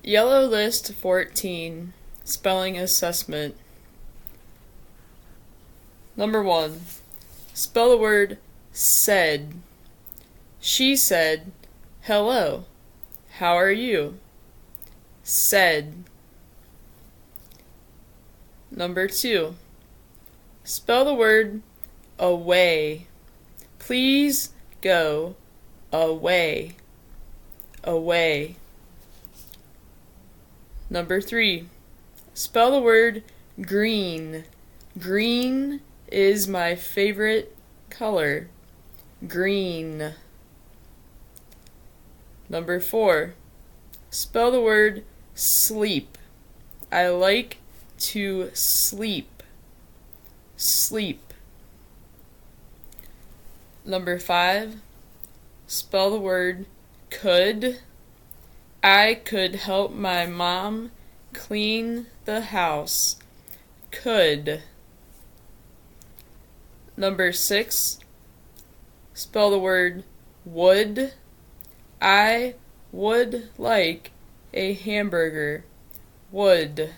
Yellow List 14, Spelling Assessment. Number 1. Spell the word said. She said, "Hello, how are you?" Said. Number 2. Spell the word away. Please go away. Away. Number 3. Spell the word green. Green is my favorite color. Green. Number 4. Spell the word sleep. I like to sleep. Sleep. Number 5. Spell the word could. I could help my mom clean the house. Could. Number 6. Spell the word would. I would like a hamburger. Would.